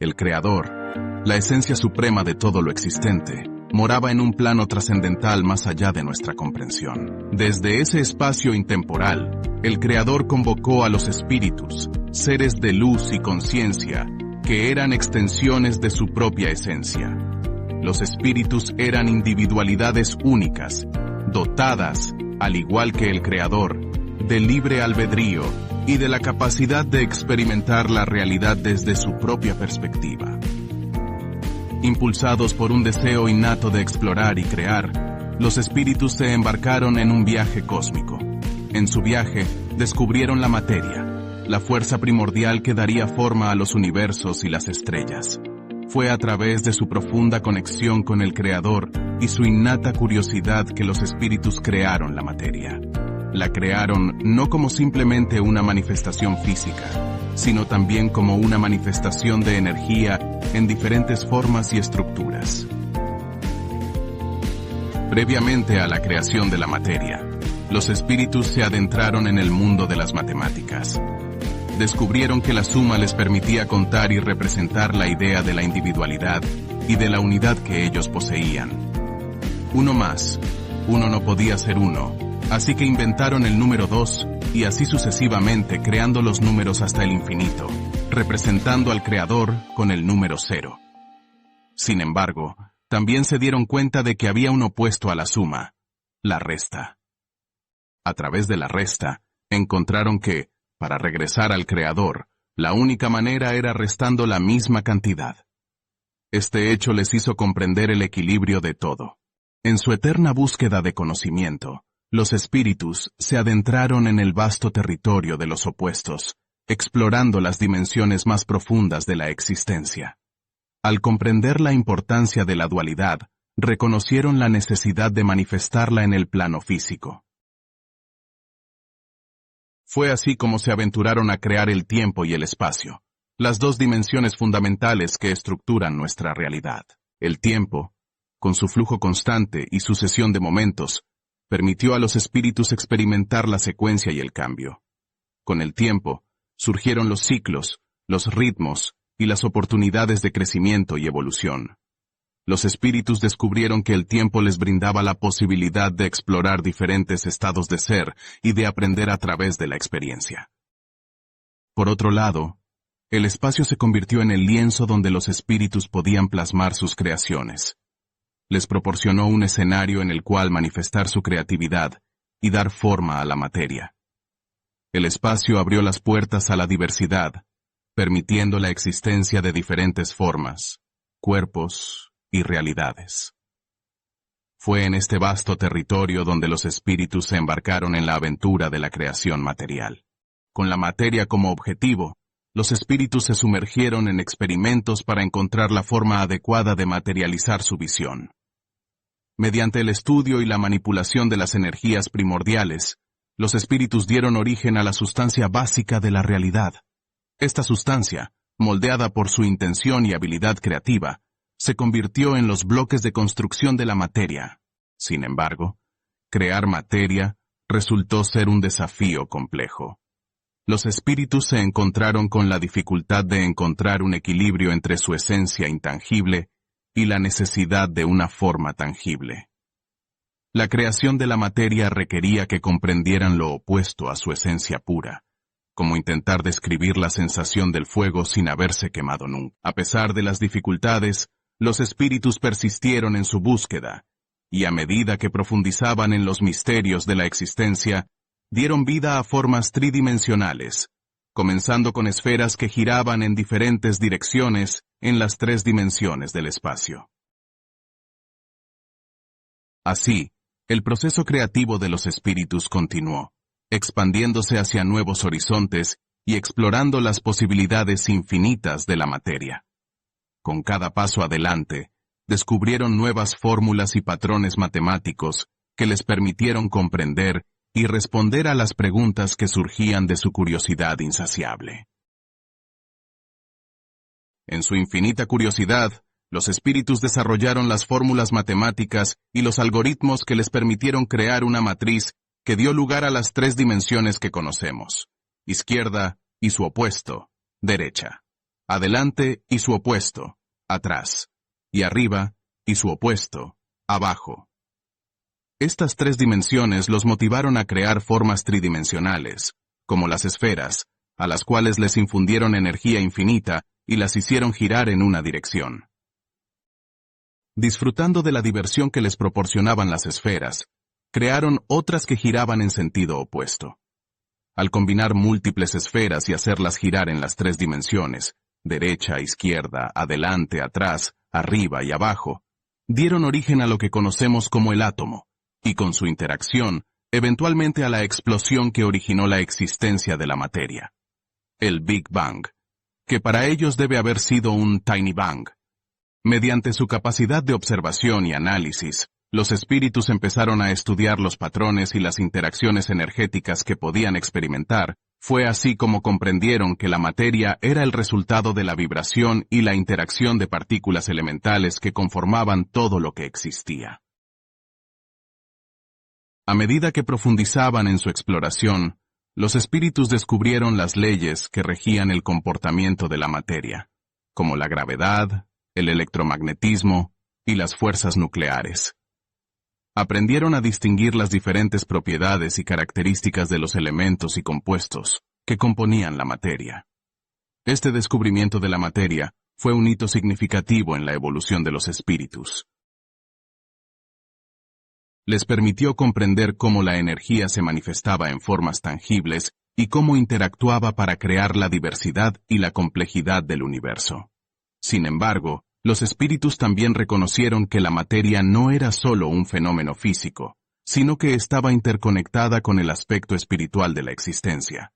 El Creador, la esencia suprema de todo lo existente, moraba en un plano trascendental más allá de nuestra comprensión. Desde ese espacio intemporal, el Creador convocó a los espíritus, seres de luz y conciencia, que eran extensiones de su propia esencia. Los espíritus eran individualidades únicas, dotadas, al igual que el Creador, de libre albedrío y de la capacidad de experimentar la realidad desde su propia perspectiva. Impulsados por un deseo innato de explorar y crear, los espíritus se embarcaron en un viaje cósmico. En su viaje, descubrieron la materia, la fuerza primordial que daría forma a los universos y las estrellas. Fue a través de su profunda conexión con el Creador y su innata curiosidad que los espíritus crearon la materia. La crearon no como simplemente una manifestación física, sino también como una manifestación de energía en diferentes formas y estructuras. Previamente a la creación de la materia, los espíritus se adentraron en el mundo de las matemáticas. Descubrieron que la suma les permitía contar y representar la idea de la individualidad y de la unidad que ellos poseían. Uno más, uno no podía ser uno, así que inventaron el número 2 y así sucesivamente, creando los números hasta el infinito, representando al Creador con el número 0. Sin embargo, también se dieron cuenta de que había un opuesto a la suma, la resta. A través de la resta, encontraron que, para regresar al Creador, la única manera era restando la misma cantidad. Este hecho les hizo comprender el equilibrio de todo. En su eterna búsqueda de conocimiento, los espíritus se adentraron en el vasto territorio de los opuestos, explorando las dimensiones más profundas de la existencia. Al comprender la importancia de la dualidad, reconocieron la necesidad de manifestarla en el plano físico. Fue así como se aventuraron a crear el tiempo y el espacio, las dos dimensiones fundamentales que estructuran nuestra realidad. El tiempo, con su flujo constante y sucesión de momentos, permitió a los espíritus experimentar la secuencia y el cambio. Con el tiempo, surgieron los ciclos, los ritmos y las oportunidades de crecimiento y evolución. Los espíritus descubrieron que el tiempo les brindaba la posibilidad de explorar diferentes estados de ser y de aprender a través de la experiencia. Por otro lado, el espacio se convirtió en el lienzo donde los espíritus podían plasmar sus creaciones. Les proporcionó un escenario en el cual manifestar su creatividad y dar forma a la materia. El espacio abrió las puertas a la diversidad, permitiendo la existencia de diferentes formas, cuerpos y realidades. Fue en este vasto territorio donde los espíritus se embarcaron en la aventura de la creación material. Con la materia como objetivo, los espíritus se sumergieron en experimentos para encontrar la forma adecuada de materializar su visión. Mediante el estudio y la manipulación de las energías primordiales, los espíritus dieron origen a la sustancia básica de la realidad. Esta sustancia, moldeada por su intención y habilidad creativa, se convirtió en los bloques de construcción de la materia. Sin embargo, crear materia resultó ser un desafío complejo. Los espíritus se encontraron con la dificultad de encontrar un equilibrio entre su esencia intangible y la necesidad de una forma tangible. La creación de la materia requería que comprendieran lo opuesto a su esencia pura, como intentar describir la sensación del fuego sin haberse quemado nunca. A pesar de las dificultades, los espíritus persistieron en su búsqueda, y a medida que profundizaban en los misterios de la existencia, dieron vida a formas tridimensionales, comenzando con esferas que giraban en diferentes direcciones en las 3 dimensiones del espacio. Así, el proceso creativo de los espíritus continuó, expandiéndose hacia nuevos horizontes y explorando las posibilidades infinitas de la materia. Con cada paso adelante, descubrieron nuevas fórmulas y patrones matemáticos que les permitieron comprender y responder a las preguntas que surgían de su curiosidad insaciable. En su infinita curiosidad, los espíritus desarrollaron las fórmulas matemáticas y los algoritmos que les permitieron crear una matriz que dio lugar a las 3 dimensiones que conocemos, izquierda y su opuesto, derecha. adelante y su opuesto, atrás, y arriba y su opuesto, abajo. Estas tres dimensiones los motivaron a crear formas tridimensionales, como las esferas, a las cuales les infundieron energía infinita y las hicieron girar en una dirección. Disfrutando de la diversión que les proporcionaban las esferas, crearon otras que giraban en sentido opuesto. Al combinar múltiples esferas y hacerlas girar en las tres dimensiones, derecha, izquierda, adelante, atrás, arriba y abajo, dieron origen a lo que conocemos como el átomo, y con su interacción, eventualmente a la explosión que originó la existencia de la materia. El Big Bang, que para ellos debe haber sido un Tiny Bang. Mediante su capacidad de observación y análisis, los espíritus empezaron a estudiar los patrones y las interacciones energéticas que podían experimentar. Fue así como comprendieron que la materia era el resultado de la vibración y la interacción de partículas elementales que conformaban todo lo que existía. A medida que profundizaban en su exploración, los espíritus descubrieron las leyes que regían el comportamiento de la materia, como la gravedad, el electromagnetismo y las fuerzas nucleares. Aprendieron a distinguir las diferentes propiedades y características de los elementos y compuestos que componían la materia. Este descubrimiento de la materia fue un hito significativo en la evolución de los espíritus. Les permitió comprender cómo la energía se manifestaba en formas tangibles y cómo interactuaba para crear la diversidad y la complejidad del universo. Sin embargo, los espíritus también reconocieron que la materia no era solo un fenómeno físico, sino que estaba interconectada con el aspecto espiritual de la existencia.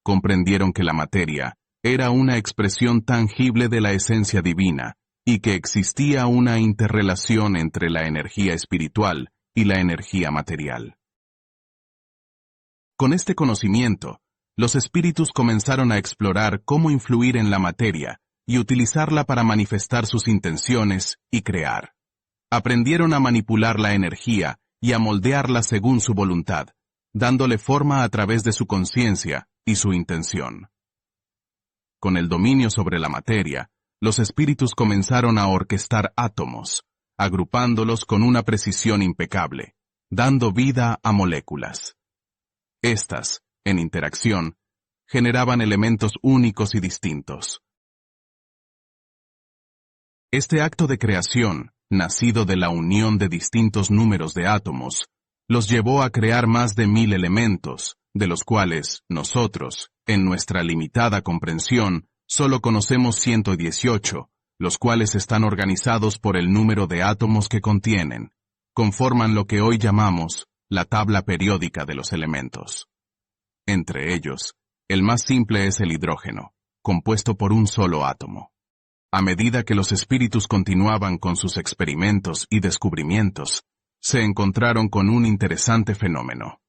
Comprendieron que la materia era una expresión tangible de la esencia divina y que existía una interrelación entre la energía espiritual y la energía material. Con este conocimiento, los espíritus comenzaron a explorar cómo influir en la materia y utilizarla para manifestar sus intenciones y crear. Aprendieron a manipular la energía y a moldearla según su voluntad, dándole forma a través de su conciencia y su intención. Con el dominio sobre la materia, los espíritus comenzaron a orquestar átomos, agrupándolos con una precisión impecable, dando vida a moléculas. Estas, en interacción, generaban elementos únicos y distintos. Este acto de creación, nacido de la unión de distintos números de átomos, los llevó a crear más de 1000 elementos, de los cuales nosotros, en nuestra limitada comprensión, solo conocemos 118, los cuales están organizados por el número de átomos que contienen, conforman lo que hoy llamamos la tabla periódica de los elementos. Entre ellos, el más simple es el hidrógeno, compuesto por un solo átomo. A medida que los espíritus continuaban con sus experimentos y descubrimientos, se encontraron con un interesante fenómeno.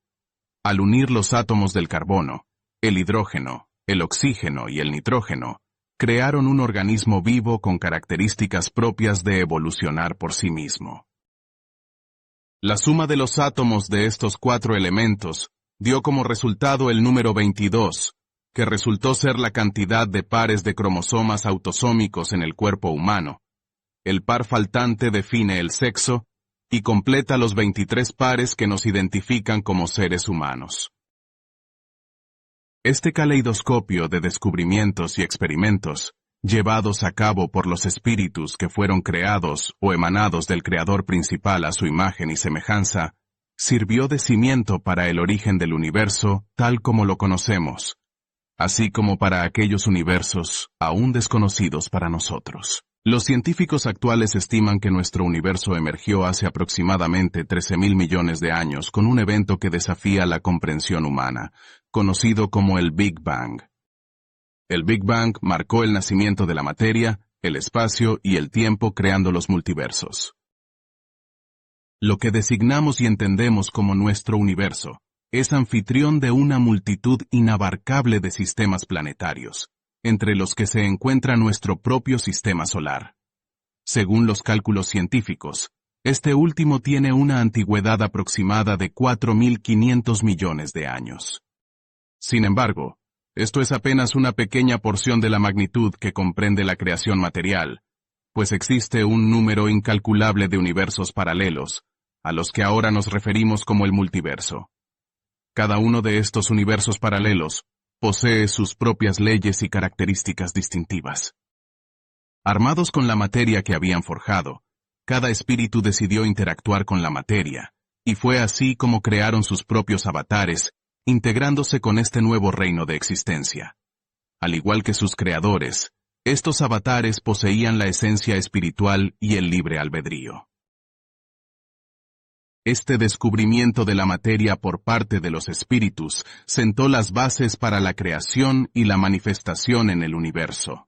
Al unir los átomos del carbono, el hidrógeno, el oxígeno y el nitrógeno, crearon un organismo vivo con características propias de evolucionar por sí mismo. La suma de los átomos de estos 4 elementos dio como resultado el número 22, que resultó ser la cantidad de pares de cromosomas autosómicos en el cuerpo humano. El par faltante define el sexo y completa los 23 pares que nos identifican como seres humanos. Este caleidoscopio de descubrimientos y experimentos, llevados a cabo por los espíritus que fueron creados o emanados del Creador principal a su imagen y semejanza, sirvió de cimiento para el origen del universo tal como lo conocemos, así como para aquellos universos aún desconocidos para nosotros. Los científicos actuales estiman que nuestro universo emergió hace aproximadamente 13.000 millones de años con un evento que desafía la comprensión humana, conocido como el Big Bang. El Big Bang marcó el nacimiento de la materia, el espacio y el tiempo creando los multiversos. Lo que designamos y entendemos como nuestro universo es anfitrión de una multitud inabarcable de sistemas planetarios, entre los que se encuentra nuestro propio sistema solar. Según los cálculos científicos, este último tiene una antigüedad aproximada de 4.500 millones de años. Sin embargo, Esto es apenas una pequeña porción de la magnitud que comprende la creación material, pues existe un número incalculable de universos paralelos, a los que ahora nos referimos como el multiverso. Cada uno de estos universos paralelos posee sus propias leyes y características distintivas. Armados con la materia que habían forjado, cada espíritu decidió interactuar con la materia, y fue así como crearon sus propios avatares, integrándose con este nuevo reino de existencia. Al igual que sus creadores, estos avatares poseían la esencia espiritual y el libre albedrío. Este descubrimiento de la materia por parte de los espíritus sentó las bases para la creación y la manifestación en el universo.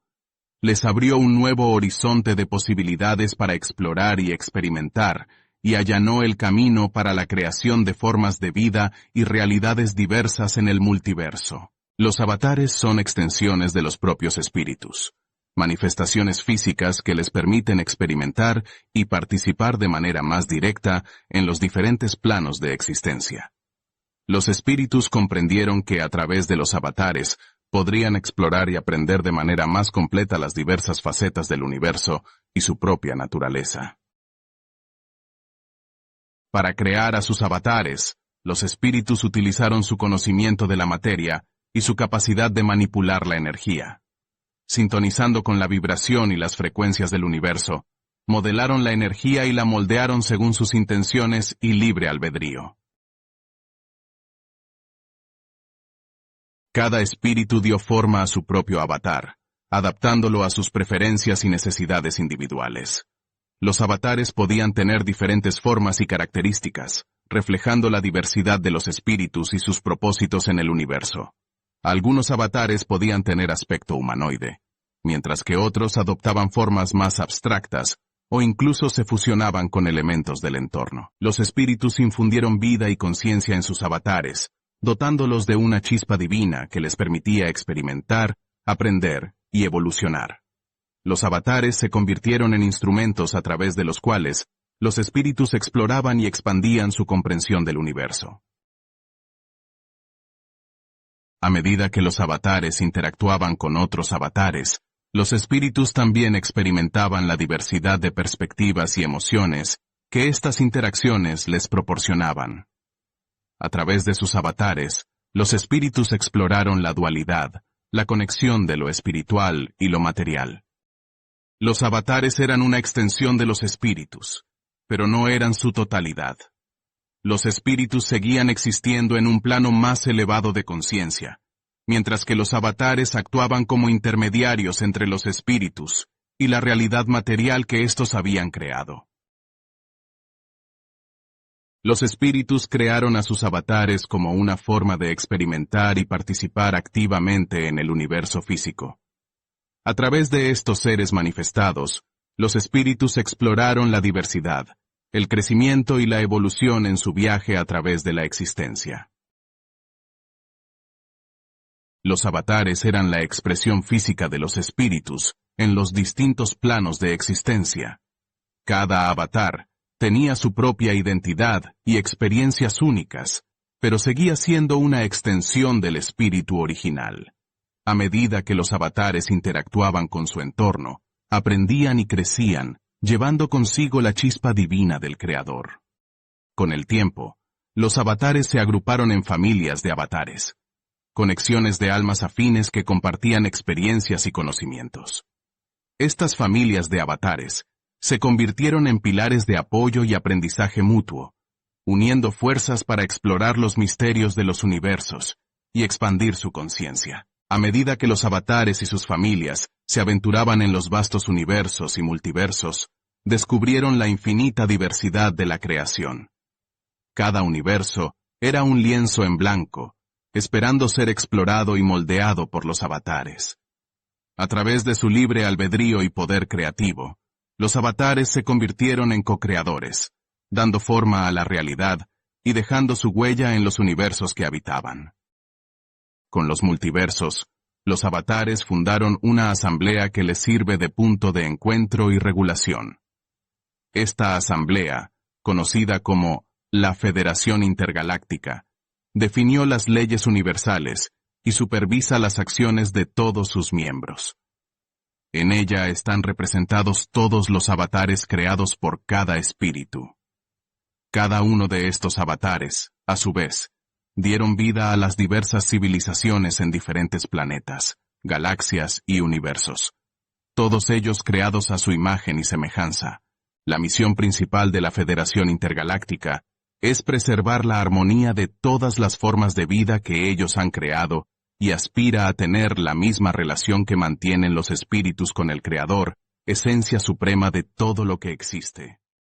Les abrió un nuevo horizonte de posibilidades para explorar y experimentar, y allanó el camino para la creación de formas de vida y realidades diversas en el multiverso. Los avatares son extensiones de los propios espíritus, manifestaciones físicas que les permiten experimentar y participar de manera más directa en los diferentes planos de existencia. Los espíritus comprendieron que a través de los avatares podrían explorar y aprender de manera más completa las diversas facetas del universo y su propia naturaleza. Para crear a sus avatares, los espíritus utilizaron su conocimiento de la materia y su capacidad de manipular la energía. Sintonizando con la vibración y las frecuencias del universo, modelaron la energía y la moldearon según sus intenciones y libre albedrío. Cada espíritu dio forma a su propio avatar, adaptándolo a sus preferencias y necesidades individuales. Los avatares podían tener diferentes formas y características, reflejando la diversidad de los espíritus y sus propósitos en el universo. Algunos avatares podían tener aspecto humanoide, mientras que otros adoptaban formas más abstractas o incluso se fusionaban con elementos del entorno. Los espíritus infundieron vida y conciencia en sus avatares, dotándolos de una chispa divina que les permitía experimentar, aprender y evolucionar. Los avatares se convirtieron en instrumentos a través de los cuales los espíritus exploraban y expandían su comprensión del universo. A medida que los avatares interactuaban con otros avatares, los espíritus también experimentaban la diversidad de perspectivas y emociones que estas interacciones les proporcionaban. A través de sus avatares, los espíritus exploraron la dualidad, la conexión de lo espiritual y lo material. Los avatares eran una extensión de los espíritus, pero no eran su totalidad. Los espíritus seguían existiendo en un plano más elevado de conciencia, mientras que los avatares actuaban como intermediarios entre los espíritus y la realidad material que éstos habían creado. Los espíritus crearon a sus avatares como una forma de experimentar y participar activamente en el universo físico. A través de estos seres manifestados, los espíritus exploraron la diversidad, el crecimiento y la evolución en su viaje a través de la existencia. Los avatares eran la expresión física de los espíritus en los distintos planos de existencia. Cada avatar tenía su propia identidad y experiencias únicas, pero seguía siendo una extensión del espíritu original. A medida que los avatares interactuaban con su entorno, aprendían y crecían, llevando consigo la chispa divina del Creador. Con el tiempo, los avatares se agruparon en familias de avatares, conexiones de almas afines que compartían experiencias y conocimientos. Estas familias de avatares se convirtieron en pilares de apoyo y aprendizaje mutuo, uniendo fuerzas para explorar los misterios de los universos y expandir su conciencia. A medida que los avatares y sus familias se aventuraban en los vastos universos y multiversos, descubrieron la infinita diversidad de la creación. Cada universo era un lienzo en blanco, esperando ser explorado y moldeado por los avatares. A través de su libre albedrío y poder creativo, los avatares se convirtieron en co-creadores, dando forma a la realidad y dejando su huella en los universos que habitaban. Con los multiversos, los avatares fundaron una asamblea que les sirve de punto de encuentro y regulación. Esta asamblea, conocida como la Federación Intergaláctica, definió las leyes universales y supervisa las acciones de todos sus miembros. En ella están representados todos los avatares creados por cada espíritu. Cada uno de estos avatares, a su vez, dieron vida a las diversas civilizaciones en diferentes planetas, galaxias y universos. Todos ellos creados a su imagen y semejanza. La misión principal de la Federación Intergaláctica es preservar la armonía de todas las formas de vida que ellos han creado y aspira a tener la misma relación que mantienen los espíritus con el Creador, esencia suprema de todo lo que existe.